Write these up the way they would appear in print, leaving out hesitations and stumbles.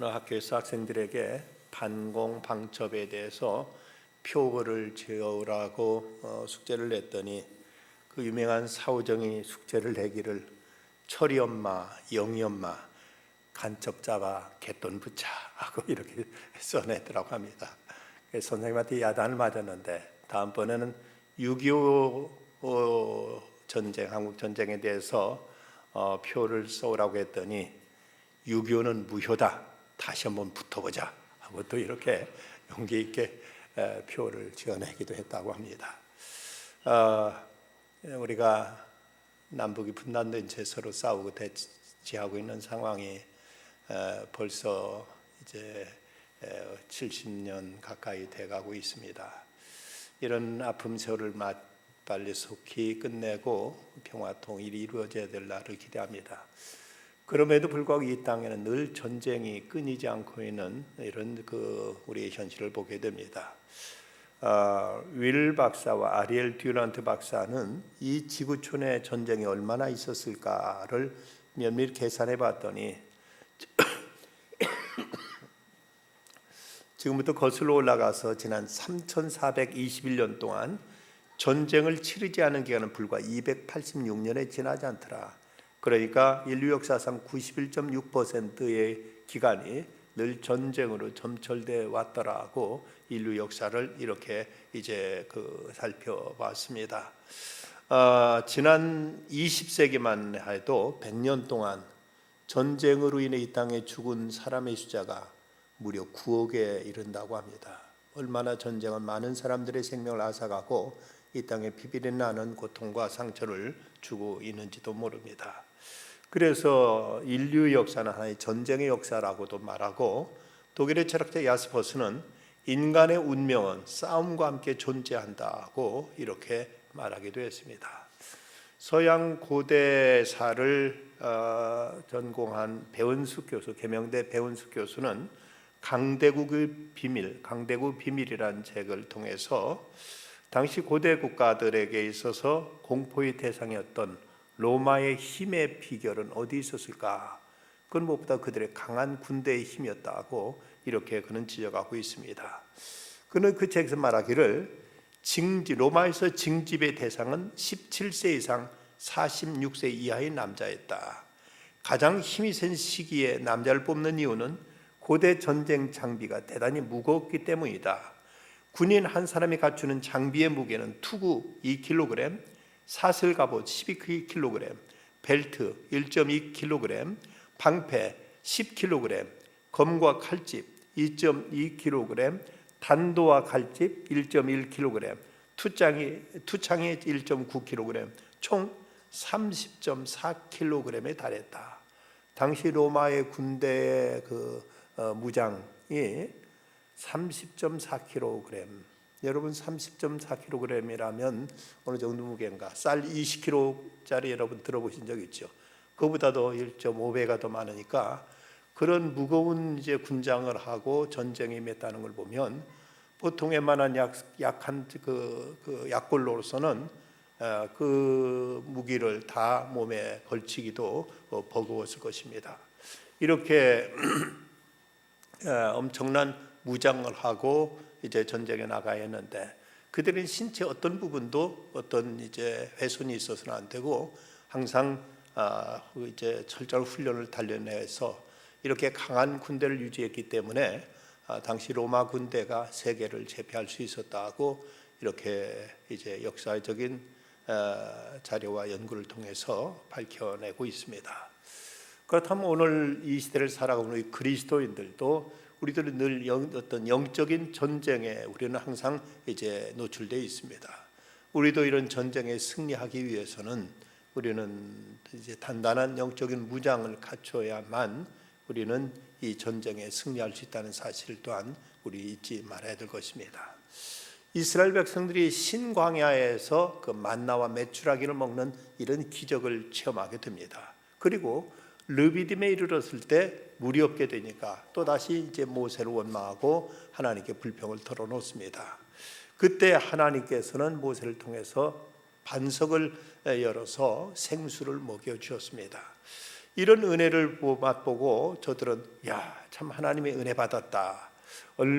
어느 학교에서 학생들에게 반공방첩에 대해서 표어를 지으라고 숙제를 냈더니 그 유명한 사오정이 숙제를 내기를 철이 엄마, 영이 엄마, 간첩 잡아 개돈 붙여 하고 이렇게 써내더라고 합니다. 그래서 선생님한테 야단을 맞았는데 다음번에는 6.25 전쟁, 한국 전쟁에 대해서 표를 써오라고 했더니 6.25는 무효다, 다시 한번 붙어보자 하고 또 이렇게 용기 있게 표를 지어내기도 했다고 합니다. 우리가 남북이 분단된 채 서로 싸우고 대치하고 있는 상황이 벌써 이제 70년 가까이 돼가고 있습니다. 이런 아픔 세월을 빨리 속히 끝내고 평화 통일이 이루어져야 될 날을 기대합니다. 그럼에도 불구하고 이 땅에는 늘 전쟁이 끊이지 않고 있는 이런 우리의 현실을 보게 됩니다. 윌 박사와 아리엘 듀란트 박사는 이 지구촌에 전쟁이 얼마나 있었을까를 면밀히 계산해 봤더니 지금부터 거슬러 올라가서 지난 3421년 동안 전쟁을 치르지 않은 기간은 불과 286년에 지나지 않더라. 그러니까 인류 역사상 91.6%의 기간이 늘 전쟁으로 점철돼 왔더라고 인류 역사를 이렇게 이제 살펴봤습니다. 지난 20세기만 해도 100년 동안 전쟁으로 인해 이 땅에 죽은 사람의 숫자가 무려 9억에 이른다고 합니다. 얼마나 전쟁은 많은 사람들의 생명을 앗아가고 이 땅에 비비리 나는 고통과 상처를 주고 있는지도 모릅니다. 그래서 인류 역사는 하나의 전쟁의 역사라고도 말하고 독일의 철학자 야스퍼스는 인간의 운명은 싸움과 함께 존재한다고 이렇게 말하기도 했습니다. 서양 고대사를 전공한 배은숙 교수, 계명대 배은숙 교수는 강대국의 비밀, 강대국 비밀이라는 책을 통해서 당시 고대 국가들에게 있어서 공포의 대상이었던 로마의 힘의 비결은 어디 있었을까? 그건 무엇보다 그들의 강한 군대의 힘이었다고 이렇게 그는 지적하고 있습니다. 그는 그 책에서 말하기를 로마에서 징집의 대상은 17세 이상 46세 이하의 남자였다. 가장 힘이 센 시기에 남자를 뽑는 이유는 고대 전쟁 장비가 대단히 무겁기 때문이다. 군인 한 사람이 갖추는 장비의 무게는 투구 2kg, 사슬 갑옷 12kg, 벨트 1.2kg, 방패 10kg, 검과 칼집 2.2kg, 단도와 칼집 1.1kg, 투창이 1.9kg, 총 30.4kg에 달했다. 당시 로마의 군대의 무장이 30.4kg. 여러분 30.4kg이라면 어느 정도 무게인가? 쌀 20kg짜리 여러분 들어보신 적 있죠? 그보다도 1.5배가 더 많으니까 그런 무거운 이제 군장을 하고 전쟁에 임했다는 걸 보면 보통 웬만한 약한 약골로서는 그 무기를 다 몸에 걸치기도 버거웠을 것입니다. 이렇게 엄청난 무장을 하고 이제 전쟁에 나가야 했는데 그들은 신체 어떤 부분도 어떤 이제 훼손이 있어서는 안 되고 항상 이제 철저한 훈련을 단련해서 이렇게 강한 군대를 유지했기 때문에 당시 로마 군대가 세계를 제패할 수 있었다고 이렇게 이제 역사적인 자료와 연구를 통해서 밝혀내고 있습니다. 그렇다면 오늘 이 시대를 살아가는 우리 그리스도인들도 우리들은 늘 어떤 영적인 전쟁에 우리는 항상 이제 노출되어 있습니다. 우리도 이런 전쟁에 승리하기 위해서는 우리는 이제 단단한 영적인 무장을 갖춰야만 우리는 이 전쟁에 승리할 수 있다는 사실 또한 우리 잊지 말아야 될 것입니다. 이스라엘 백성들이 신광야에서 그 만나와 메추라기를 먹는 이런 기적을 체험하게 됩니다. 그리고 르비딤에 이르렀을 때 물이 없게 되니까 또다시 이제 모세를 원망하고 하나님께 불평을 털어놓습니다. 그때 하나님께서는 모세를 통해서 반석을 열어서 생수를 먹여 주었습니다. 이런 은혜를 맛보고 저들은 참 하나님의 은혜 받았다.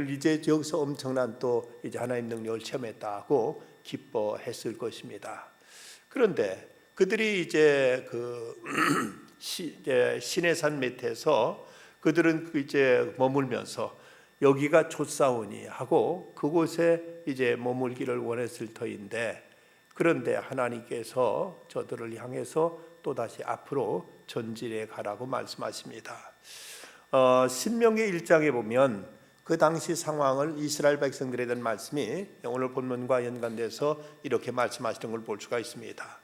이제 여기서 엄청난 또 이제 하나님 능력을 체험했다고 기뻐했을 것입니다. 그런데 그들이 이제 시내산 밑에서 그들은 이제 머물면서 여기가 좋사오니 하고 그곳에 이제 머물기를 원했을 터인데, 그런데 하나님께서 저들을 향해서 또다시 앞으로 전진해 가라고 말씀하십니다. 신명기 1장에 보면 그 당시 상황을 이스라엘 백성들에 대한 말씀이 오늘 본문과 연관돼서 이렇게 말씀하시는 걸 볼 수가 있습니다.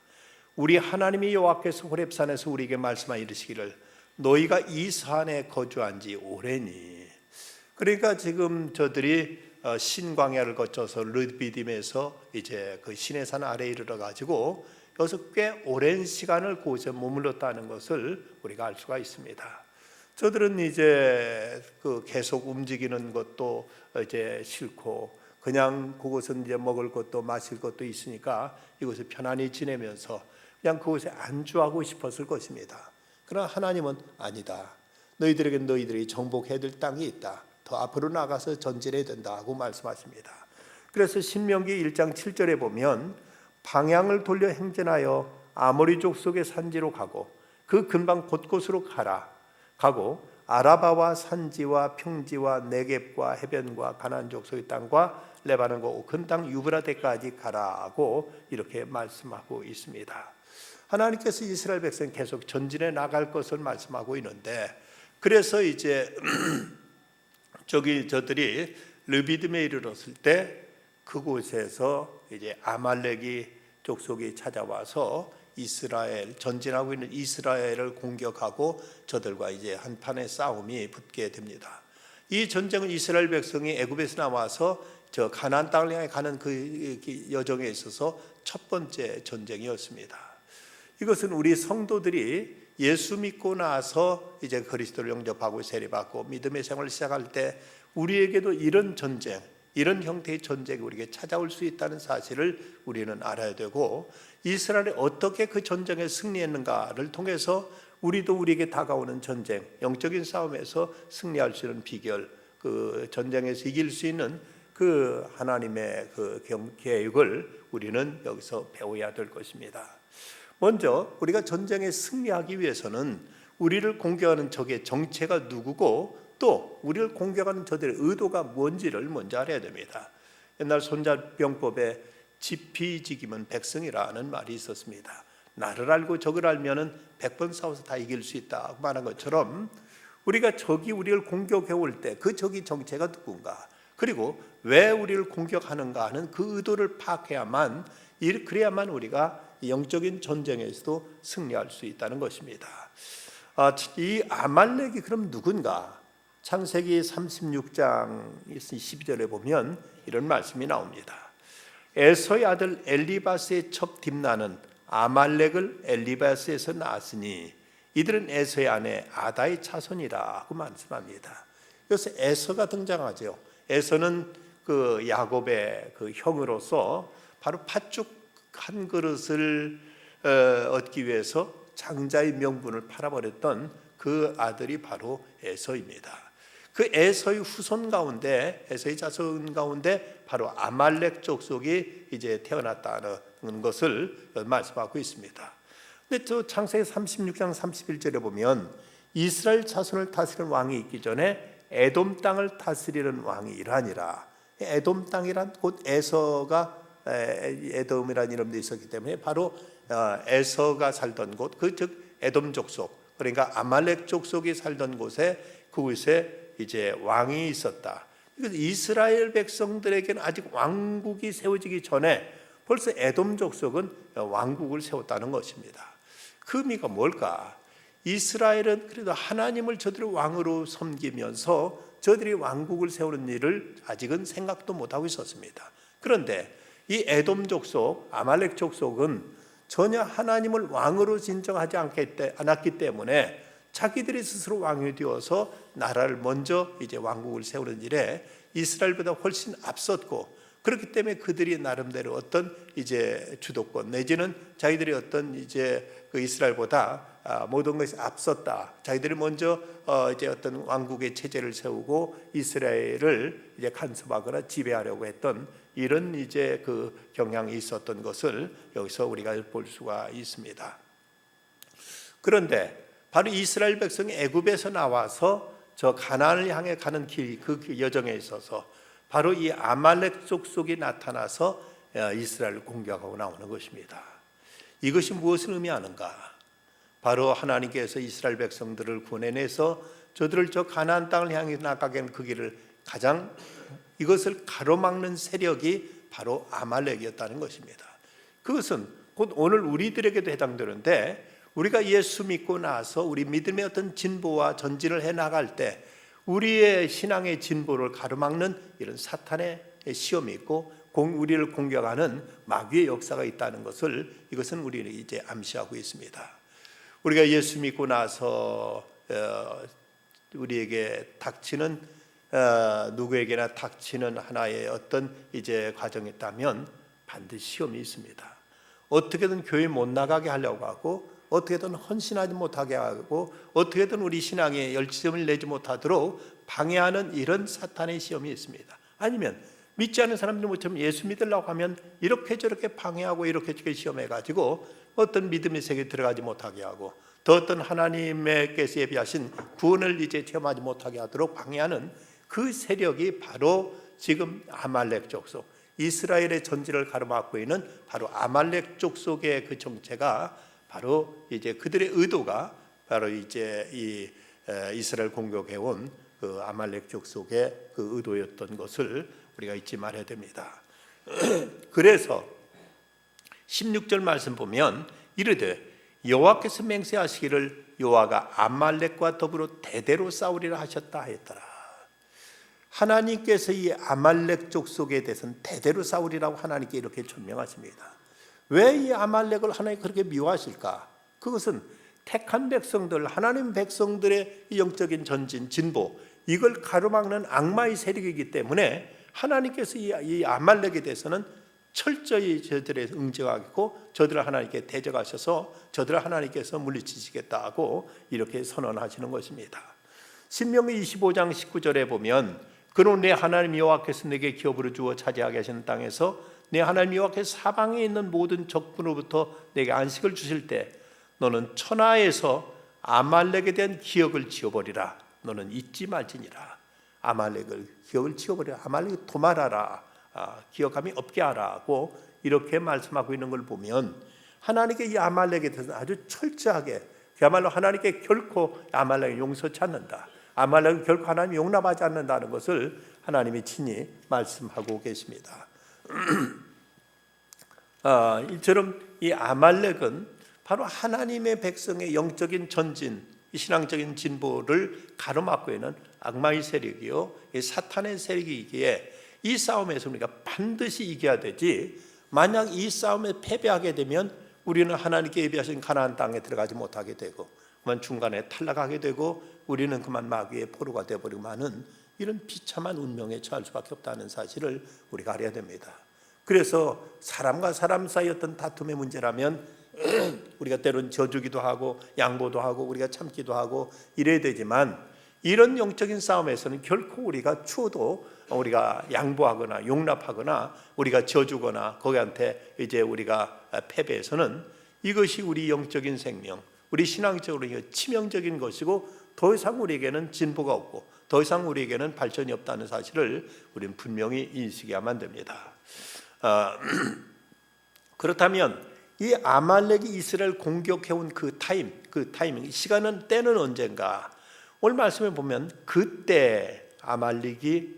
우리 하나님이 여호와께서 호렙산에서 우리에게 말씀하여 이르시기를 너희가 이 산에 거주한 지 오래니. 그러니까 지금 저들이 신광야를 거쳐서 르비딤에서 이제 그 시내산 아래에 이르러 가지고 여기서 꽤 오랜 시간을 그곳에 머물렀다는 것을 우리가 알 수가 있습니다. 저들은 이제 계속 움직이는 것도 이제 싫고 그냥 그곳은 이제 먹을 것도 마실 것도 있으니까 이곳에 편안히 지내면서 그냥 그곳에 안주하고 싶었을 것입니다. 그러나 하나님은 아니다. 너희들에겐 너희들이 정복해야 될 땅이 있다. 더 앞으로 나가서 전진해야 된다고 말씀하십니다. 그래서 신명기 1장 7절에 보면 방향을 돌려 행진하여 아모리 족속의 산지로 가고 그 근방 곳곳으로 가고 아라바와 산지와 평지와 네겝과 해변과 가나안 족속의 땅과 레바논과 큰 땅 유브라데까지 가라고 이렇게 말씀하고 있습니다. 하나님께서 이스라엘 백성 계속 전진해 나갈 것을 말씀하고 있는데, 그래서 이제 저들이 르비딤에 이르렀을 때 그곳에서 이제 아말렉이 족속이 찾아와서 전진하고 있는 이스라엘을 공격하고 저들과 이제 한판의 싸움이 붙게 됩니다. 이 전쟁은 이스라엘 백성이 애굽에서 나와서 저 가나안 땅을 향해 가는 그 여정에 있어서 첫 번째 전쟁이었습니다. 이것은 우리 성도들이 예수 믿고 나서 이제 그리스도를 영접하고 세례받고 믿음의 생활을 시작할 때 우리에게도 이런 전쟁, 이런 형태의 전쟁이 우리에게 찾아올 수 있다는 사실을 우리는 알아야 되고, 이스라엘이 어떻게 그 전쟁에 승리했는가를 통해서 우리에게 다가오는 전쟁, 영적인 싸움에서 승리할 수 있는 비결, 그 전쟁에서 이길 수 있는 그 하나님의 그 계획을 우리는 여기서 배워야 될 것입니다. 먼저 우리가 전쟁에 승리하기 위해서는 우리를 공격하는 적의 정체가 누구고 또 우리를 공격하는 저들의 의도가 뭔지를 먼저 알아야 됩니다. 옛날 손자병법에 지피지기면 백성이라는 말이 있었습니다. 나를 알고 적을 알면은 100번 싸워서 다 이길 수 있다고 말한 것처럼 우리가 적이 우리를 공격해 올 때 그 적이 정체가 누군가, 그리고 왜 우리를 공격하는가 하는 그 의도를 파악해야만, 그래야만 우리가 영적인 전쟁에서도 승리할 수 있다는 것입니다. 이 아말렉이 그럼 누군가? 창세기 36장 12절에 보면 이런 말씀이 나옵니다. 에서의 아들 엘리바스의 첩 딥나는 아말렉을 엘리바스에서 낳았으니 이들은 에서의 아내 아다의 자손이라고 말씀합니다. 여기서 에서가 등장하죠. 에서는 그 야곱의 그 형으로서 바로 팥죽 한 그릇을 얻기 위해서 장자의 명분을 팔아버렸던 그 아들이 바로 에서입니다. 그 에서의 후손 가운데, 에서의 자손 가운데 바로 아말렉 족속이 이제 태어났다는 것을 말씀하고 있습니다. 근데 저 창세기 36장 31절에 보면 이스라엘 자손을 다스리는 왕이 있기 전에 에돔 땅을 다스리는 왕이 일하니라. 에돔 땅이란 곧 에서가 에돔이라는 이름도 있었기 때문에 바로 에서가 살던 곳, 즉 에돔 족속, 그러니까 아말렉 족속이 살던 곳에 그곳에 이제 왕이 있었다. 이스라엘 백성들에게는 아직 왕국이 세워지기 전에 벌써 에돔 족속은 왕국을 세웠다는 것입니다. 그 의미가 뭘까? 이스라엘은 그래도 하나님을 저들의 왕으로 섬기면서 저들이 왕국을 세우는 일을 아직은 생각도 못하고 있었습니다. 그런데 이 에돔 족속, 아말렉 족속은 전혀 하나님을 왕으로 인정하지 않았기 때문에 자기들이 스스로 왕이 되어서 나라를 먼저 이제 왕국을 세우는 일에 이스라엘보다 훨씬 앞섰고, 그렇기 때문에 그들이 나름대로 어떤 이제 주도권 내지는 자기들이 어떤 이제 그 이스라엘보다 모든 것이 앞섰다. 자기들이 먼저 이제 어떤 왕국의 체제를 세우고 이스라엘을 이제 간섭하거나 지배하려고 했던 이런 이제 그 경향이 있었던 것을 여기서 우리가 볼 수가 있습니다. 그런데 바로 이스라엘 백성이 애굽에서 나와서 저 가나안을 향해 가는 길, 그 여정에 있어서 바로 이 아말렉 족속이 나타나서 이스라엘을 공격하고 나오는 것입니다. 이것이 무엇을 의미하는가? 바로 하나님께서 이스라엘 백성들을 구원해내서 저들을 저 가나안 땅을 향해 나가게 하는 그 길을 가장 이것을 가로막는 세력이 바로 아말렉이었다는 것입니다. 그것은 곧 오늘 우리들에게도 해당되는데, 우리가 예수 믿고 나서 우리 믿음의 어떤 진보와 전진을 해나갈 때 우리의 신앙의 진보를 가로막는 이런 사탄의 시험이 있고 우리를 공격하는 마귀의 역사가 있다는 것을, 이것은 우리는 이제 암시하고 있습니다. 우리가 예수 믿고 나서 우리에게 닥치는 누구에게나 닥치는 하나의 어떤 이제 과정이 있다면 반드시 시험이 있습니다. 어떻게든 교회 못 나가게 하려고 하고, 어떻게든 헌신하지 못하게 하고, 어떻게든 우리 신앙에 열심을 내지 못하도록 방해하는 이런 사탄의 시험이 있습니다. 아니면 믿지 않는 사람들 모처럼 예수 믿으려고 하면 이렇게 저렇게 방해하고 이렇게 저렇게 시험해가지고 어떤 믿음의 세계에 들어가지 못하게 하고, 더 어떤 하나님께서 예비하신 구원을 이제 체험하지 못하게 하도록 방해하는 그 세력이 바로 지금 아말렉 족속, 이스라엘의 전지를 가로막고 있는 바로 아말렉 족속의 그 정체가 바로 이제 그들의 의도가 바로 이제 이 이스라엘 공격해온 그 아말렉 족속의 그 의도였던 것을 우리가 잊지 말아야 됩니다. 그래서 16절 말씀 보면 이르되 여호와께서 맹세하시기를 여호와가 아말렉과 더불어 대대로 싸우리라 하셨다 하였더라. 하나님께서 이 아말렉 족속에 대해서는 대대로 싸우리라고 하나님께 이렇게 천명하십니다. 왜 이 아말렉을 하나님 그렇게 미워하실까? 그것은 택한 백성들, 하나님 백성들의 영적인 전진, 진보, 이걸 가로막는 악마의 세력이기 때문에 하나님께서 이 아말렉에 대해서는 철저히 저들에 응징하고 저들을 하나님께 대적하셔서 저들을 하나님께서 물리치시겠다고 이렇게 선언하시는 것입니다. 신명기 25장 19절에 보면 그는 내 하나님 여호와께서 내게 기업으로 주어 차지하게 하시는 땅에서 내 하나님 여호와께서 사방에 있는 모든 적군으로부터 내게 안식을 주실 때 너는 천하에서 아말렉에 대한 기억을 지워버리라. 너는 잊지 말지니라. 아말렉을 기억을 지워버리라. 아말렉을 도말하라. 기억함이 없게 하라고 이렇게 말씀하고 있는 걸 보면 하나님께 이 아말렉에 대해서 아주 철저하게, 그야말로 하나님께 결코 아말렉을 용서치 않는다, 아말렉을 결코 하나님이 용납하지 않는다는 것을 하나님이 친히 말씀하고 계십니다. 이처럼 이 아말렉은 바로 하나님의 백성의 영적인 전진, 신앙적인 진보를 가로막고 있는 악마의 세력이요, 사탄의 세력이기에 이 싸움에서 우리가 반드시 이겨야 되지, 만약 이 싸움에 패배하게 되면 우리는 하나님께 예비하신 가나안 땅에 들어가지 못하게 되고 그만 중간에 탈락하게 되고 우리는 그만 마귀의 포로가 되어버리고 마는 이런 비참한 운명에 처할 수밖에 없다는 사실을 우리가 알아야 됩니다. 그래서 사람과 사람 사이 어떤 다툼의 문제라면 우리가 때로는 져주기도 하고 양보도 하고 우리가 참기도 하고 이래야 되지만, 이런 영적인 싸움에서는 결코 우리가 추워도 우리가 양보하거나 용납하거나 우리가 져주거나 거기한테 이제 우리가 패배해서는 이것이 우리 영적인 생명, 우리 신앙적으로 치명적인 것이고 더 이상 우리에게는 진보가 없고 더 이상 우리에게는 발전이 없다는 사실을 우리는 분명히 인식해야만 됩니다. 그렇다면 이 아말렉이 이스라엘 공격해온 그 타이밍, 시간은, 때는 언젠가? 오늘 말씀에 보면 그때 아말렉이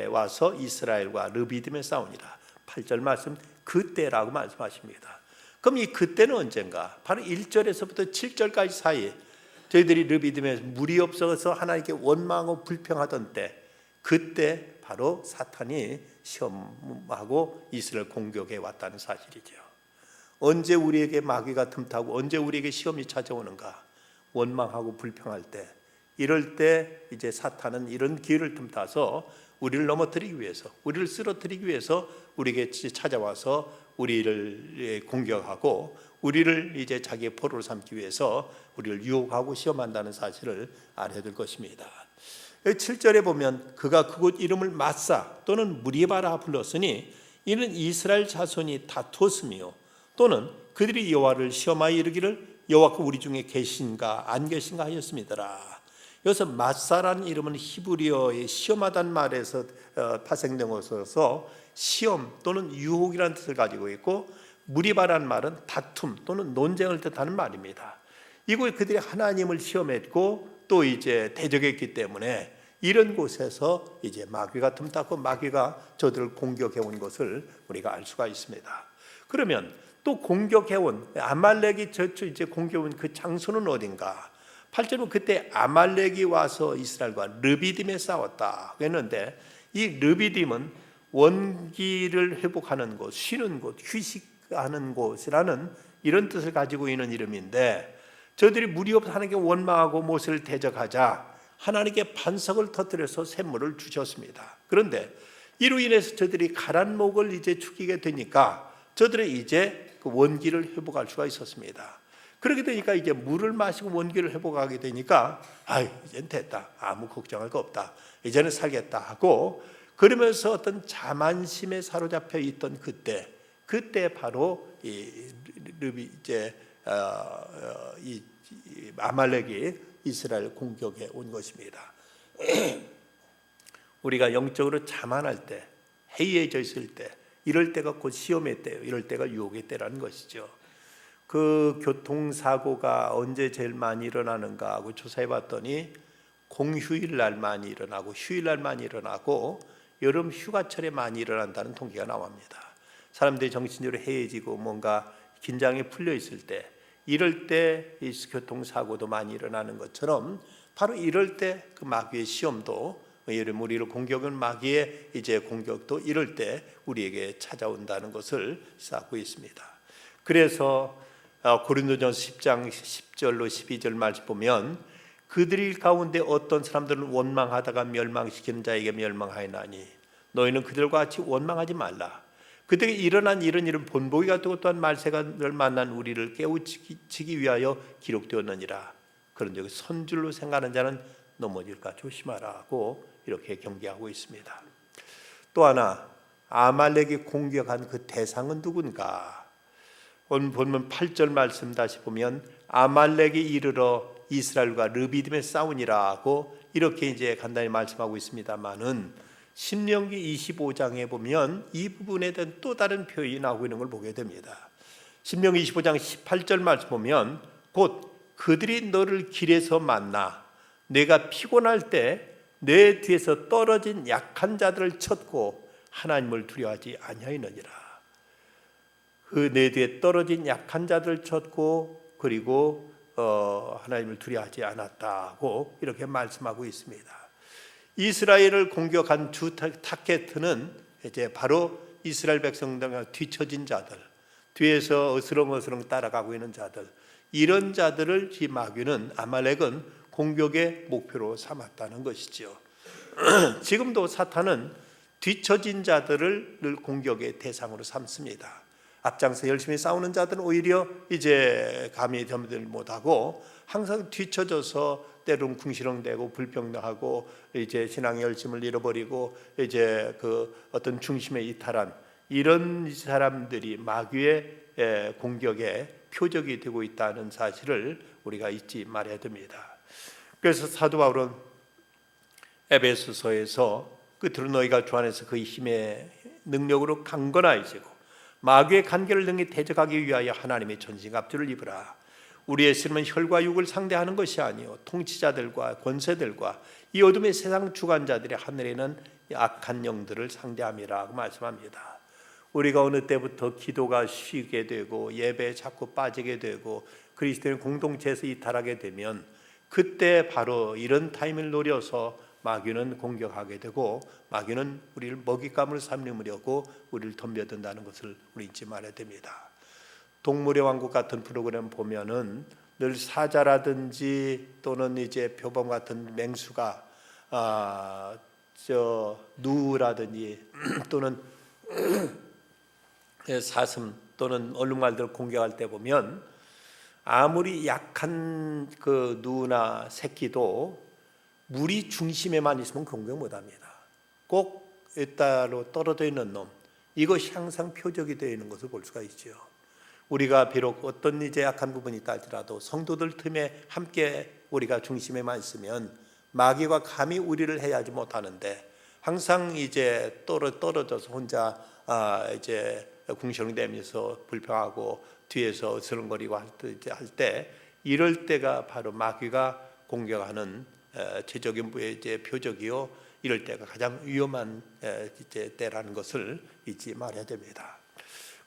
와서 이스라엘과 르비딤에 싸우니라. 8절 말씀 그때라고 말씀하십니다. 그럼 이 그때는 언젠가? 바로 1절에서부터 7절까지 사이에 저희들이 르비딤에 물이 없어서 하나님께 원망하고 불평하던 때, 그때 바로 사탄이 시험하고 이스라엘 공격해 왔다는 사실이죠. 언제 우리에게 마귀가 틈타고 언제 우리에게 시험이 찾아오는가? 원망하고 불평할 때, 이럴 때 이제 사탄은 이런 기회를 틈타서 우리를 넘어뜨리기 위해서, 우리를 쓰러뜨리기 위해서 우리에게 찾아와서 우리를 공격하고 우리를 이제 자기의 포로로 삼기 위해서 우리를 유혹하고 시험한다는 사실을 알아야 될 것입니다. 7절에 보면 그가 그곳 이름을 마사 또는 무리바라 불렀으니 이는 이스라엘 자손이 다투었으며 또는 그들이 여호와를 시험하여 이르기를 여호와가 우리 중에 계신가 안 계신가 하였음이더라. 여기서 마사라는 이름은 히브리어의 시험하다는 말에서 파생된 것으로서 시험 또는 유혹이라는 뜻을 가지고 있고, 무리바라는 말은 다툼 또는 논쟁을 뜻하는 말입니다. 이곳 그들이 하나님을 시험했고 또 이제 대적했기 때문에 이런 곳에서 이제 마귀가 틈탔고 마귀가 저들을 공격해 온 것을 우리가 알 수가 있습니다. 그러면 또 공격해 온 아말렉이 이제 공격해 온 그 장소는 어딘가? 8절은 그때 아말렉이 와서 이스라엘과 르비딤에 싸웠다 했는데, 이 르비딤은 원기를 회복하는 곳, 쉬는 곳, 휴식하는 곳이라는 이런 뜻을 가지고 있는 이름인데, 저들이 무리 없어 하나님께 원망하고 모세를 대적하자 하나님께 반석을 터뜨려서 샘물을 주셨습니다. 그런데 이로 인해서 저들이 가란 목을 이제 죽이게 되니까 저들은 이제 그 원기를 회복할 수가 있었습니다. 그렇게 되니까 이제 물을 마시고 원기를 회복하게 되니까 이젠 됐다, 아무 걱정할 거 없다, 이제는 살겠다 하고, 그러면서 어떤 자만심에 사로잡혀 있던 그때 바로 이 아말렉이 이스라엘 공격에 온 것입니다. 우리가 영적으로 자만할 때, 해이해져 있을 때, 이럴 때가 곧 시험의 때예요. 이럴 때가 유혹의 때라는 것이죠. 그 교통사고가 언제 제일 많이 일어나는가 하고 조사해 봤더니 공휴일날 많이 일어나고 휴일날 많이 일어나고 여름 휴가철에 많이 일어난다는 통계가 나옵니다. 사람들이 정신적으로 해이해지고 뭔가 긴장이 풀려 있을 때, 이럴 때 이 교통사고도 많이 일어나는 것처럼 바로 이럴 때 그 마귀의 시험도, 우리를 공격은 마귀의 이제 공격도 이럴 때 우리에게 찾아온다는 것을 쌓고 있습니다. 그래서 고린도전서 10장 10절로 12절 말씀 보면 그들 가운데 어떤 사람들은 원망하다가 멸망시키는 자에게 멸망하였나니 너희는 그들과 같이 원망하지 말라. 그들에게 일어난 이런 일은 본보기 같고 또한 말세가를 만난 우리를 깨우치기 위하여 기록되었느니라. 그런데 그 선줄로 생각하는 자는 넘어질까 조심하라 하고 이렇게 경계하고 있습니다. 또 하나, 아말렉이 공격한 그 대상은 누군가? 오늘 본문 8절 말씀 다시 보면 아말렉이 이르러 이스라엘과 르비딤에 싸우니라 하고 이렇게 이제 간단히 말씀하고 있습니다만은 신명기 25장에 보면 이 부분에 대한 또 다른 표현이 나오고 있는 걸 보게 됩니다. 신명기 25장 18절 말씀 보면 곧 그들이 너를 길에서 만나 내가 피곤할 때 내 뒤에서 떨어진 약한 자들을 쳤고 하나님을 두려워하지 아니하였느니라. 그 내 뒤에 떨어진 약한 자들을 쳤고 그리고 하나님을 두려워하지 않았다고 이렇게 말씀하고 있습니다. 이스라엘을 공격한 주 타겟은 이제 바로 이스라엘 백성들과 뒤처진 자들, 뒤에서 어스렁어스렁 따라가고 있는 자들, 이런 자들을 이 마귀는, 아말렉은 공격의 목표로 삼았다는 것이죠. 지금도 사탄은 뒤처진 자들을 늘 공격의 대상으로 삼습니다. 앞장서 열심히 싸우는 자들은 오히려 이제 감히 덤비들 못하고 항상 뒤처져서 때로는 궁시렁대고 불평하고 이제 신앙의 열심을 잃어버리고 이제 그 어떤 중심에 이탈한 이런 사람들이 마귀의 공격의 표적이 되고 있다는 사실을 우리가 잊지 말아야 됩니다. 그래서 사도 바울은 에베소서에서 끝으로 너희가 주 안에서 그 힘의 능력으로 강건하여지고 마귀의 간계를 능히 대적하기 위하여 하나님의 전신갑주를 입으라. 우리의 삶은 혈과 육을 상대하는 것이 아니요 통치자들과 권세들과 이 어둠의 세상 주관자들의 하늘에는 악한 영들을 상대함이라고 말씀합니다. 우리가 어느 때부터 기도가 쉬게 되고 예배에 자꾸 빠지게 되고 그리스도인 공동체에서 이탈하게 되면 그때 바로 이런 타임을 노려서 마귀는 공격하게 되고 마귀는 우리를 먹잇감으로 삼으려고 우리를 덤벼든다는 것을 우리 잊지 말아야 됩니다. 동물의 왕국 같은 프로그램 보면은 늘 사자라든지 또는 이제 표범 같은 맹수가 누라든지 또는 사슴 또는 얼룩말들 공격할 때 보면 아무리 약한 그 누나 새끼도 물이 중심에만 있으면 공격 못합니다. 꼭 따로 떨어져 있는 놈, 이것이 항상 표적이 되어 있는 것을 볼 수가 있죠. 우리가 비록 어떤 이제 약한 부분이 있다 할지라도 성도들 틈에 함께 우리가 중심에만 있으면 마귀가 감히 우리를 해하지 못하는데, 항상 이제 떨어져서 혼자 이제 궁시렁대면서 불평하고 뒤에서 어슬렁거리고 할 때, 이럴 때가 바로 마귀가 공격하는 최적인 이제 표적이요, 이럴 때가 가장 위험한 이제 때라는 것을 잊지 말아야 됩니다.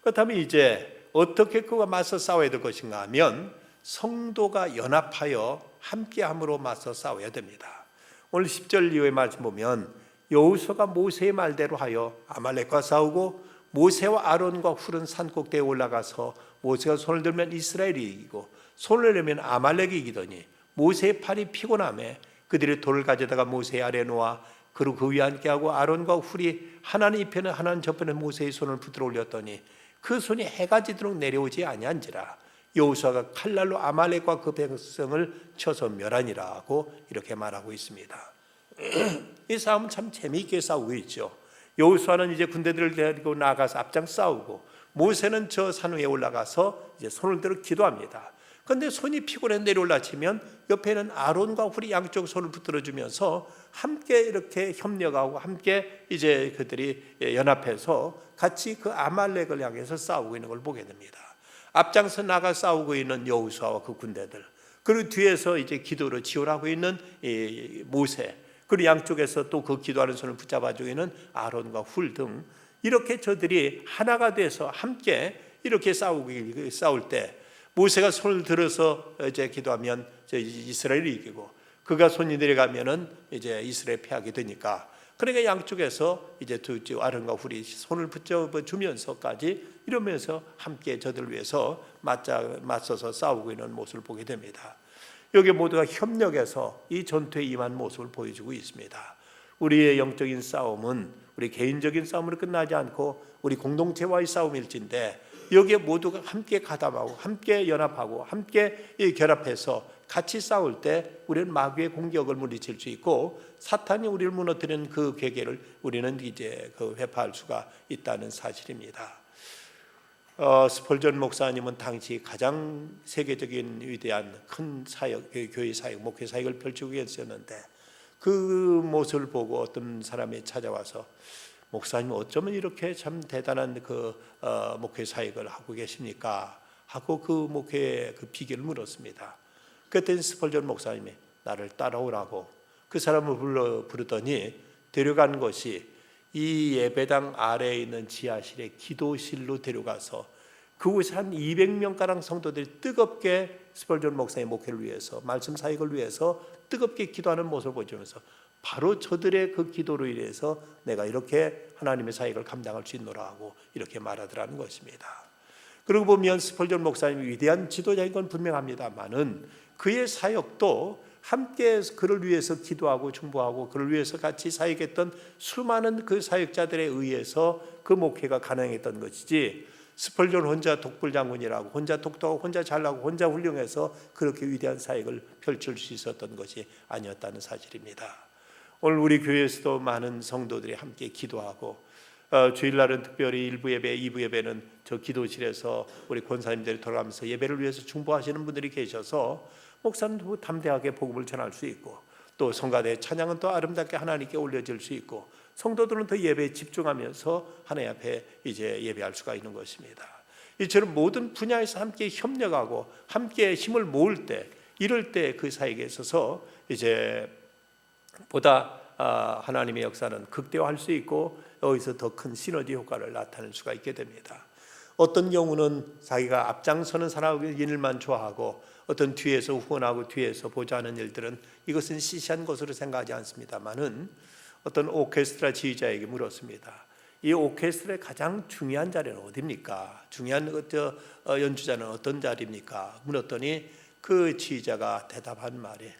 그렇다면 이제 어떻게 그와 맞서 싸워야 될 것인가 하면, 성도가 연합하여 함께함으로 맞서 싸워야 됩니다. 오늘 10절 이후의 말씀 보면 여호수아가 모세의 말대로 하여 아말렉과 싸우고 모세와 아론과 훌은 산꼭대에 올라가서 모세가 손을 들면 이스라엘이 이기고 손을 내면 아말렉이 이기더니 모세의 팔이 피곤하매 그들이 돌을 가져다가 모세의 아래에 놓아 그리고 그 위에 앉게하고 아론과 훌이 하나는 이편에 하나는 저편에 모세의 손을 붙들어 올렸더니 그 손이 해가 지도록 내려오지 아니한지라. 여호수아가 칼날로 아말렉과 그 백성을 쳐서 멸하니라고 이렇게 말하고 있습니다. 이 싸움은 참 재미있게 싸우고 있죠. 여호수아는 이제 군대들을 데리고 나가서 앞장 싸우고, 모세는 저 산 위에 올라가서 이제 손을 들어 기도합니다. 그런데 손이 피곤해 내려올라 치면 옆에는 아론과 훌이 양쪽 손을 붙들어 주면서 함께 이렇게 협력하고 함께 이제 그들이 연합해서 같이 그 아말렉을 향해서 싸우고 있는 걸 보게 됩니다. 앞장서 나가 싸우고 있는 여호수아와 그 군대들, 그리고 뒤에서 이제 기도로 지원하고 있는 모세, 그리고 양쪽에서 또 그 기도하는 손을 붙잡아주고 있는 아론과 훌 등, 이렇게 저들이 하나가 돼서 함께 이렇게 싸울 때 모세가 손을 들어서 이제 기도하면 이스라엘이 이기고, 그가 손이 내려가면은 이제 이스라엘 패하게 되니까, 그러니까 양쪽에서 이제 아론과 훌이 손을 붙잡아 주면서까지 이러면서 함께 저들을 위해서 맞서서 싸우고 있는 모습을 보게 됩니다. 여기 모두가 협력해서 이 전투에 임한 모습을 보여주고 있습니다. 우리의 영적인 싸움은 우리 개인적인 싸움으로 끝나지 않고 우리 공동체와의 싸움일진데, 여기에 모두가 함께 가담하고 함께 연합하고 함께 결합해서 같이 싸울 때 우리는 마귀의 공격을 물리칠 수 있고, 사탄이 우리를 무너뜨리는 그 계계를 우리는 이제 회파할 수가 있다는 사실입니다. 스펄전 목사님은 당시 가장 세계적인 위대한 큰 사역, 교회 사역, 목회 사역을 펼치고 계셨는데, 그 모습을 보고 어떤 사람이 찾아와서 목사님 어쩌면 이렇게 참 대단한 그 목회 사역을 하고 계십니까? 하고 그 목회의 그 비결을 물었습니다. 그때 스펄전 목사님이 나를 따라오라고 그 사람을 부르더니 데려간 것이 이 예배당 아래에 있는 지하실의 기도실로 데려가서 그곳에 한 200명가량 성도들이 뜨겁게 스펄전 목사의 목회를 위해서, 말씀 사역을 위해서 뜨겁게 기도하는 모습을 보여주면서, 바로 저들의 그 기도로 인해서 내가 이렇게 하나님의 사역을 감당할 수 있노라 하고 이렇게 말하더라는 것입니다. 그러고 보면 스펄전 목사님이 위대한 지도자인 건 분명합니다만은 그의 사역도 함께 그를 위해서 기도하고 중보하고 그를 위해서 같이 사역했던 수많은 그 사역자들에 의해서 그 목회가 가능했던 것이지, 스펄전 혼자 독불장군이라고 혼자 독도하고 혼자 잘나고 혼자 훌륭해서 그렇게 위대한 사역을 펼칠 수 있었던 것이 아니었다는 사실입니다. 오늘 우리 교회에서도 많은 성도들이 함께 기도하고, 주일날은 특별히 1부 예배, 2부 예배는 저 기도실에서 우리 권사님들이 돌아가면서 예배를 위해서 중보하시는 분들이 계셔서 목사님도 담대하게 복음을 전할 수 있고, 또 성가대 찬양은 또 아름답게 하나님께 올려질 수 있고, 성도들은 더 예배에 집중하면서 하나님 앞에 이제 예배할 수가 있는 것입니다. 이처럼 모든 분야에서 함께 협력하고 함께 힘을 모을 때, 이럴 때 그 사역에 있어서 이제 보다 하나님의 역사는 극대화할 수 있고, 여기서 더 큰 시너지 효과를 나타낼 수가 있게 됩니다. 어떤 경우는 자기가 앞장서는 사람의 일만 좋아하고, 어떤 뒤에서 후원하고 뒤에서 보좌하는 일들은 이것은 시시한 것으로 생각하지 않습니다만은, 어떤 오케스트라 지휘자에게 물었습니다. 이 오케스트라의 가장 중요한 자리는 어디입니까? 중요한 연주자는 어떤 자리입니까? 물었더니 그 지휘자가 대답한 말이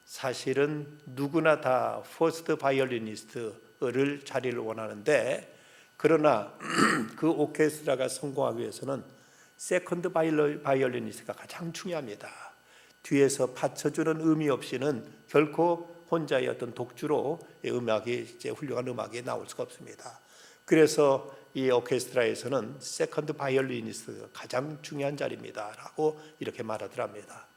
사실은 누구나 다 퍼스트 바이올리니스트를 자리를 원하는데 그러나 그 오케스트라가 성공하기 위해서는 세컨드 바이올리니스트가 가장 중요합니다. 뒤에서 받쳐주는 의미 없이는 결코 혼자의 어떤 독주로 음악이 이제 훌륭한 음악이 나올 수가 없습니다. 그래서 이 오케스트라에서는 세컨드 바이올리니스트가 가장 중요한 자리입니다라고 이렇게 말하더랍니다.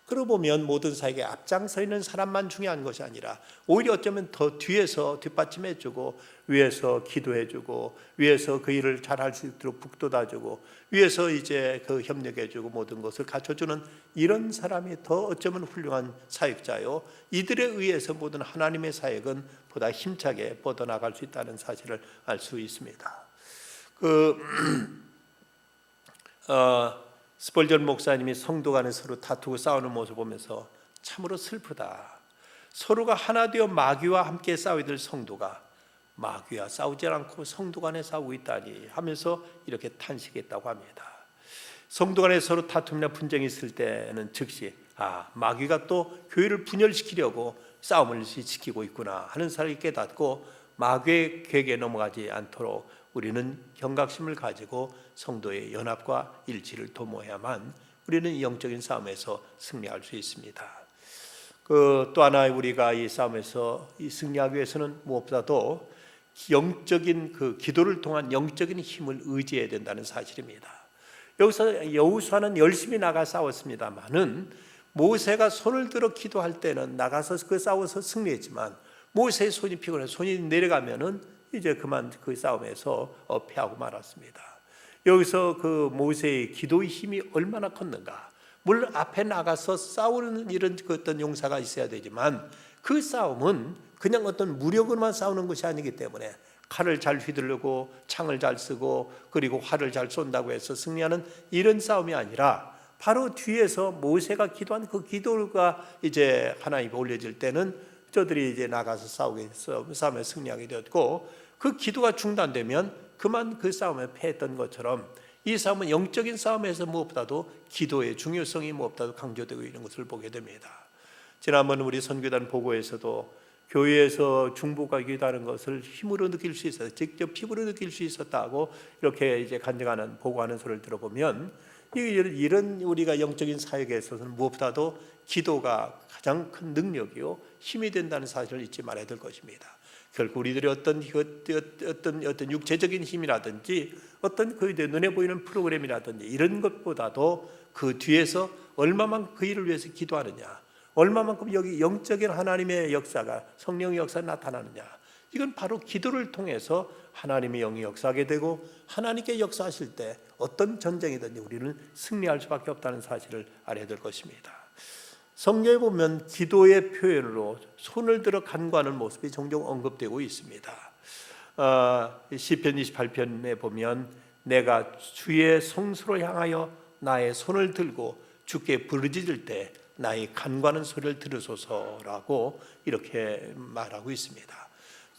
그러고 보면 모든 사역에 앞장서 있는 사람만 중요한 것이 아니라 오히려 어쩌면 더 뒤에서 뒷받침해주고 위에서 기도해주고 위에서 그 일을 잘할 수 있도록 북돋아주고 위에서 이제 그 협력해주고 모든 것을 갖춰주는 이런 사람이 더 어쩌면 훌륭한 사역자요. 이들에 의해서 모든 하나님의 사역은 보다 힘차게 뻗어나갈 수 있다는 사실을 알 수 있습니다. 스펄전 목사님이 성도 간에 서로 다투고 싸우는 모습을 보면서 참으로 슬프다. 서로가 하나 되어 마귀와 함께 싸워야 될 성도가 마귀와 싸우지 않고 성도 간에 싸우고 있다니 하면서 이렇게 탄식했다고 합니다. 성도 간에 서로 다툼이나 분쟁이 있을 때는 즉시 마귀가 또 교회를 분열시키려고 싸움을 지키고 있구나 하는 사실을 깨닫고 마귀의 궤에 넘어가지 않도록 우리는 경각심을 가지고 성도의 연합과 일치를 도모해야만 우리는 영적인 싸움에서 승리할 수 있습니다. 또 하나 우리가 이 싸움에서 승리하기 위해서는 무엇보다도 영적인 기도를 통한 영적인 힘을 의지해야 된다는 사실입니다. 여기서 여호수아는 열심히 나가 싸웠습니다만은 모세가 손을 들어 기도할 때는 나가서 싸워서 승리했지만 모세의 손이 피곤해 손이 내려가면은 이제 그만 그 싸움에서 패하고 말았습니다. 여기서 그 모세의 기도의 힘이 얼마나 컸는가. 물론 앞에 나가서 싸우는 이런 어떤 용사가 있어야 되지만 그 싸움은 그냥 어떤 무력으로만 싸우는 것이 아니기 때문에 칼을 잘 휘두르고 창을 잘 쓰고 그리고 활을 잘 쏜다고 해서 승리하는 이런 싸움이 아니라 바로 뒤에서 모세가 기도한 그 기도가 이제 하나님께 올려질 때는 저들이 이제 나가서 싸움에 승리하게 되었고 그 기도가 중단되면 그만 그 싸움에 패했던 것처럼 이 싸움은 영적인 싸움에서 무엇보다도 기도의 중요성이 무엇보다도 강조되고 있는 것을 보게 됩니다. 지난번 우리 선교단 보고에서도 교회에서 중보가 기도하는 것을 힘으로 느낄 수 있어서 직접 피부로 느낄 수 있었다고 이렇게 이제 간증하는 보고하는 소리를 들어보면 이런 우리가 영적인 사역에 있어서는 무엇보다도 기도가 가장 큰 능력이요 힘이 된다는 사실을 잊지 말아야 될 것입니다. 결국 우리들의 어떤 육체적인 힘이라든지 어떤 그 눈에 보이는 프로그램이라든지 이런 것보다도 그 뒤에서 얼마만큼 그 일을 위해서 기도하느냐, 얼마만큼 여기 영적인 하나님의 역사가 성령의 역사가 나타나느냐, 이건 바로 기도를 통해서 하나님의 영이 역사하게 되고 하나님께 역사하실 때 어떤 전쟁이든지 우리는 승리할 수밖에 없다는 사실을 알아야 될 것입니다. 성경에 보면 기도의 표현으로 손을 들어 간구하는 모습이 종종 언급되고 있습니다. 시편 28편에 보면 내가 주의 성소로 향하여 나의 손을 들고 주께 부르짖을 때 나의 간구하는 소리를 들으소서라고 이렇게 말하고 있습니다.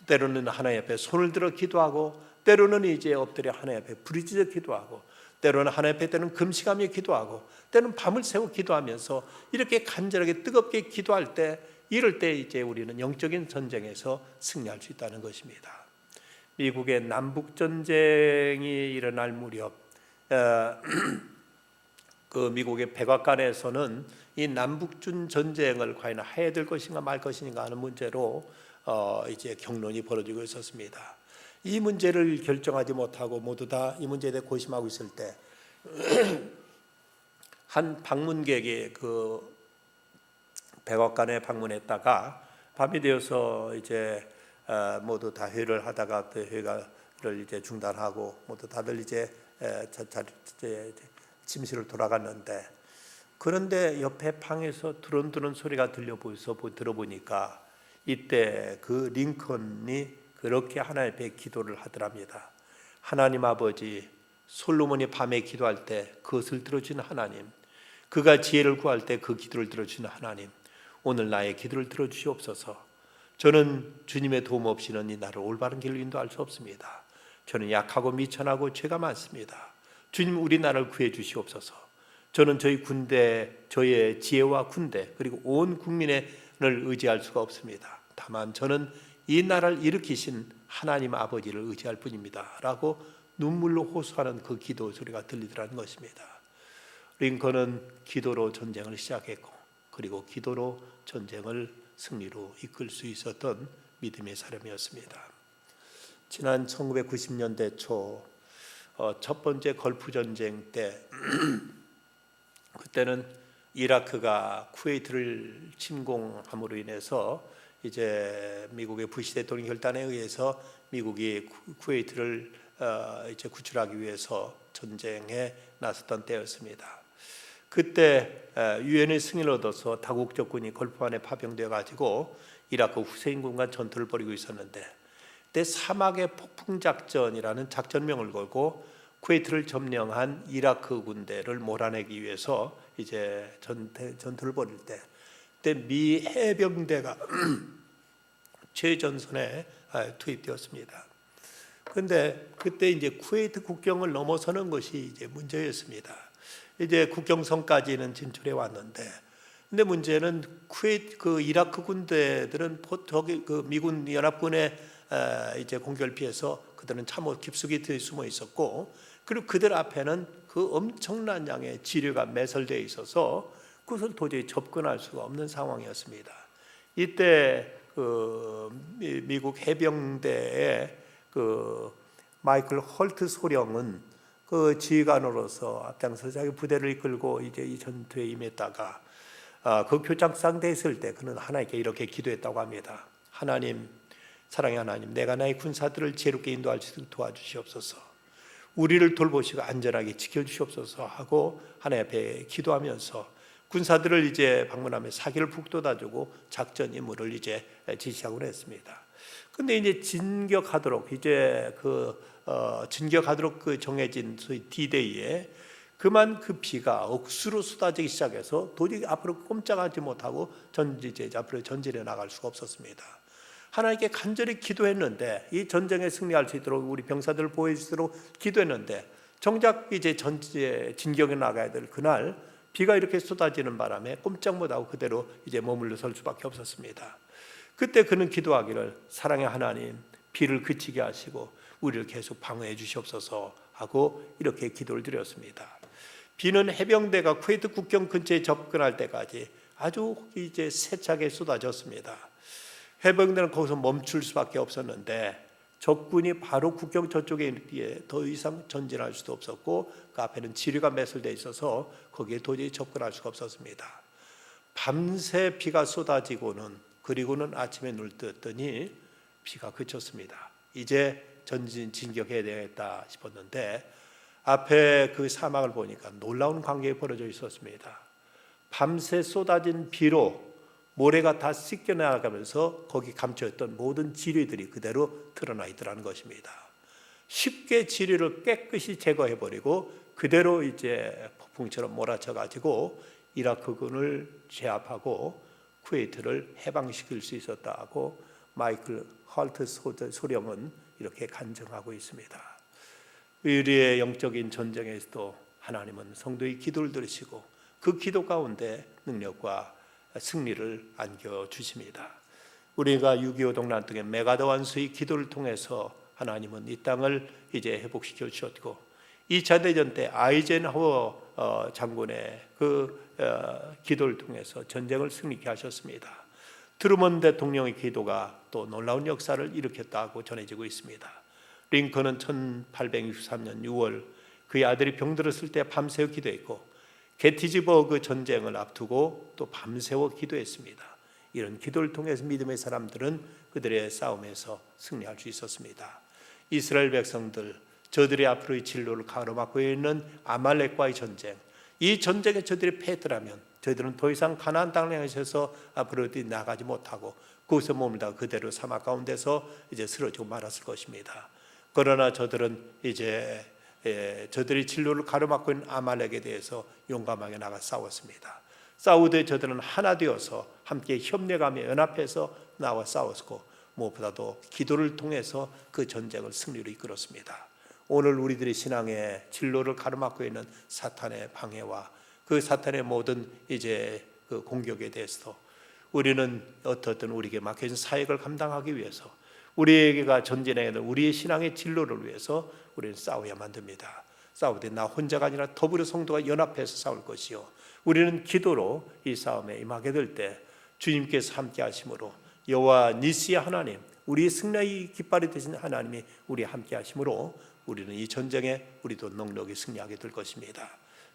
때로는 하나님 앞에 손을 들어 기도하고 때로는 이제 엎드려 하나님 앞에 부르짖어 기도하고 때로는 하나님 앞에 때는 금식하며 기도하고 때는 밤을 새워 기도하면서 이렇게 간절하게 뜨겁게 기도할 때 이럴 때 이제 우리는 영적인 전쟁에서 승리할 수 있다는 것입니다. 미국의 남북 전쟁이 일어날 무렵 그 미국의 백악관에서는 이 남북준 전쟁을 과연 해야 될 것인가 말 것인가 하는 문제로 이제 경론이 벌어지고 있었습니다. 이 문제를 결정하지 못하고 모두 다 이 문제에 대해 고심하고 있을 때 한 방문객이 그 백악관에 방문했다가 밤이 되어서 이제 모두 다 회의를 하다가 그 회의를 이제 중단하고 모두 다들 이제 침실을 돌아갔는데 그런데 옆에 방에서 두런두런 소리가 들어보니까 이때 그 링컨이 그렇게 하나님 앞에 기도를 하더랍니다. 하나님 아버지, 솔로몬이 밤에 기도할 때 그것을 들어주는 하나님, 그가 지혜를 구할 때 그 기도를 들어주는 하나님, 오늘 나의 기도를 들어주시옵소서. 저는 주님의 도움 없이는 이 나를 올바른 길로 인도할 수 없습니다. 저는 약하고 미천하고 죄가 많습니다. 주님, 우리 나라를 구해 주시옵소서. 저는 저희 군대, 저의 지혜와 군대 그리고 온 국민을 의지할 수가 없습니다. 다만 저는 이 나라를 일으키신 하나님 아버지를 의지할 뿐입니다 라고 눈물로 호소하는 그 기도 소리가 들리더라는 것입니다. 링컨은 기도로 전쟁을 시작했고 그리고 기도로 전쟁을 승리로 이끌 수 있었던 믿음의 사람이었습니다. 지난 1990년대 초 첫 번째 걸프 전쟁 때 그때는 이라크가 쿠웨이트를 침공함으로 인해서 이제 미국의 부시 대통령 결단에 의해서 미국이 쿠웨이트를 이제 구출하기 위해서 전쟁에 나섰던 때였습니다. 그때 유엔의 승인을 얻어서 다국적군이 걸프안에 파병되어 가지고 이라크 후세인군과 전투를 벌이고 있었는데 그때 사막의 폭풍 작전이라는 작전명을 걸고 쿠웨이트를 점령한 이라크 군대를 몰아내기 위해서 이제 전투를 벌일 때 그때 미 해병대가 최전선에 투입되었습니다. 그런데 그때 이제 쿠웨이트 국경을 넘어서는 것이 이제 문제였습니다. 이제 국경선까지는 진출해 왔는데, 근데 문제는 그 이라크 군대들은 저기 그 미군 연합군의 이제 공격을 피해서 그들은 참호 깊숙이 숨어 있었고, 그리고 그들 앞에는 그 엄청난 양의 지뢰가 매설되어 있어서 그것을 도저히 접근할 수가 없는 상황이었습니다. 이때 그 미국 해병대의 그 마이클 헐트 소령은 그 지휘관으로서 앞장서 자기 부대를 이끌고 이제 이 전투에 임했다가 그 교장 상대에 있을 때 그는 하나님께 이렇게 기도했다고 합니다. 하나님, 사랑의 하나님, 내가 나의 군사들을 지혜롭게 인도할 수 있도록 도와주시옵소서. 우리를 돌보시고 안전하게 지켜주시옵소서 하고 하나님 앞에 기도하면서 군사들을 이제 방문하며 사기를 북돋아주고 작전 임무를 이제 지시하고 했습니다. 근데 이제 진격하도록 진격하도록 그 정해진 소위 D-Day에 그만 그 비가 억수로 쏟아지기 시작해서 도저히 앞으로 꼼짝하지 못하고 앞으로 전진해 나갈 수가 없었습니다. 하나님께 간절히 기도했는데 이 전쟁에 승리할 수 있도록 우리 병사들을 보호해 주도록 기도했는데 정작 이제 진격에 나가야 될 그날 비가 이렇게 쏟아지는 바람에 꼼짝 못하고 그대로 이제 머물러 설 수밖에 없었습니다. 그때 그는 기도하기를 사랑의 하나님, 비를 그치게 하시고 우리를 계속 방어해 주시옵소서 하고 이렇게 기도를 드렸습니다. 비는 해병대가 쿠웨이트 국경 근처에 접근할 때까지 아주 이제 세차게 쏟아졌습니다. 해병대는 거기서 멈출 수밖에 없었는데 적군이 바로 국경 저쪽에 있기에 더 이상 전진할 수도 없었고 그 앞에는 지뢰가 매설되어 있어서 거기에 도저히 접근할 수가 없었습니다. 밤새 비가 쏟아지고는 그리고는 아침에 눈을 떴더니 비가 그쳤습니다. 이제 진격해야 되겠다 싶었는데 앞에 그 사막을 보니까 놀라운 광경이 벌어져 있었습니다. 밤새 쏟아진 비로 모래가 다 씻겨나가면서 거기 감춰있던 모든 지뢰들이 그대로 드러나 있더라는 것입니다. 쉽게 지뢰를 깨끗이 제거해버리고 그대로 이제 폭풍처럼 몰아쳐가지고 이라크군을 제압하고 쿠웨이트를 해방시킬 수 있었다고 마이클 헐트 소령은 이렇게 간증하고 있습니다. 우리의 영적인 전쟁에서도 하나님은 성도의 기도를 들으시고 그 기도 가운데 능력과 승리를 안겨주십니다. 우리가 6.25 동란 등의 메가더 원수의 기도를 통해서 하나님은 이 땅을 이제 회복시켜 주셨고 2차 대전 때 아이젠하워 장군의 그 기도를 통해서 전쟁을 승리케 하셨습니다. 트루먼 대통령의 기도가 또 놀라운 역사를 일으켰다고 전해지고 있습니다. 링컨은 1863년 6월 그의 아들이 병들었을 때 밤새워 기도했고 게티즈버그 전쟁을 앞두고 또 밤새워 기도했습니다. 이런 기도를 통해서 믿음의 사람들은 그들의 싸움에서 승리할 수 있었습니다. 이스라엘 백성들, 저들의 앞으로의 진로를 가로막고 있는 아말렉과의 전쟁, 이 전쟁에 저들이 패했더라면 저희들은 더 이상 가나안 땅을 향해서 앞으로 나가지 못하고 그곳에 머물다가 그대로 사막 가운데서 이제 쓰러지고 말았을 것입니다. 그러나 저들은 이제 저들이 진로를 가로막고 있는 아말렉에 대해서 용감하게 나가 싸웠습니다. 싸우되 저들은 하나 되어서 함께 협력하며 연합해서 나와 싸웠고 무엇보다도 기도를 통해서 그 전쟁을 승리로 이끌었습니다. 오늘 우리들의 신앙의 진로를 가로막고 있는 사탄의 방해와 그 사탄의 모든 이제 그 공격에 대해서도 우리는 어떻든 우리에게 맡겨진 사역을 감당하기 위해서 우리에게가 전진해야 될 우리의 신앙의 진로를 위해서 우리는 싸워야만 됩니다. 싸우되 나 혼자가 아니라 더불어 성도가 연합해서 싸울 것이요, 우리는 기도로 이 싸움에 임하게 될 때 주님께서 함께 하심으로 여호와 니시의 하나님, 우리의 승리의 깃발이 되신 하나님이 우리 함께 하심으로 우리는 이 전쟁에 우리도 넉넉히 승리하게 될 것입니다.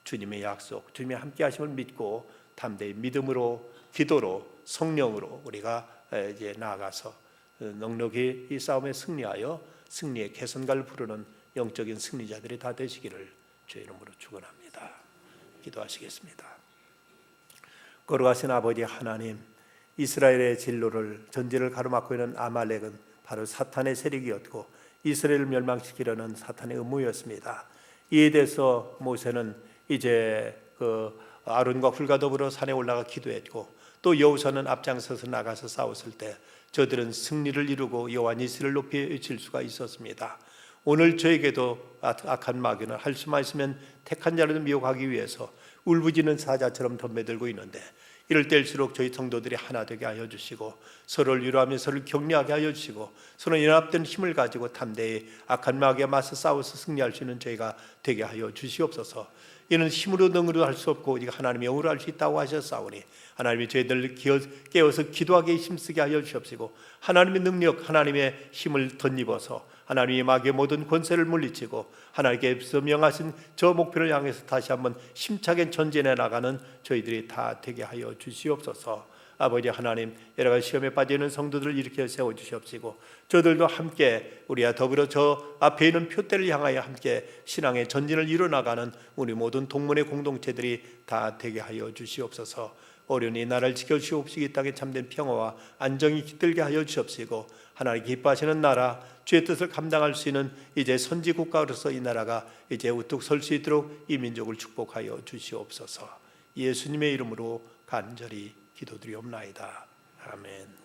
주님의 약속, 주님의 함께 하심을 믿고 담대히 믿음으로, 기도로, 성령으로 우리가 이제 나아가서 넉넉히 이 싸움에 승리하여 승리의 개선가를 부르는 영적인 승리자들이 다 되시기를 주의 이름으로 축원합니다. 기도하시겠습니다. 거룩하신 아버지 하나님, 이스라엘의 진로를 전쟁을 가로막고 있는 아말렉은 바로 사탄의 세력이었고 이스라엘을 멸망시키려는 사탄의 음모였습니다. 이에 대해서 모세는 이제 그 아론과 훌과 더불어 산에 올라가 기도했고, 또 여호수아는 앞장서서 나가서 싸웠을 때 저들은 승리를 이루고 여호와 니시를 높이 외칠 수가 있었습니다. 오늘 저에게도 악한 마귀는 할 수만 있으면 택한 자를 미혹하기 위해서 울부짖는 사자처럼 덤벼들고 있는데, 이럴 때일수록 저희 성도들이 하나 되게 하여 주시고 서로를 위로하며 서로를 격려하게 하여 주시고 서로 연합된 힘을 가지고 담대히 악한 마귀에 맞서 싸워서 승리할 수 있는 저희가 되게 하여 주시옵소서. 이는 힘으로 능으로 할 수 없고 오직 하나님의 영으로 할 수 있다고 하셨사오니 하나님이 저희들을 깨워서 기도하게 힘쓰게 하여 주시옵시고 하나님의 능력, 하나님의 힘을 덧입어서 하나님의 마귀의 모든 권세를 물리치고 하나님께서 명하신 저 목표를 향해서 다시 한번 힘차게 전진해 나가는 저희들이 다 되게 하여 주시옵소서. 아버지 하나님, 여러 가지 시험에 빠져 있는 성도들을 일으켜 세워 주시옵시고 저들도 함께 우리와 더불어 저 앞에 있는 표대를 향하여 함께 신앙의 전진을 이뤄나가는 우리 모든 동문의 공동체들이 다 되게 하여 주시옵소서. 어려운 이 나라를 지켜주시옵시고 이 땅에 참된 평화와 안정이 깃들게 하여 주시옵시고 하나님 기뻐하시는 나라, 주의 뜻을 감당할 수 있는 이제 선지 국가로서 이 나라가 이제 우뚝 설 수 있도록 이 민족을 축복하여 주시옵소서. 예수님의 이름으로 간절히 기도드리옵나이다. 아멘.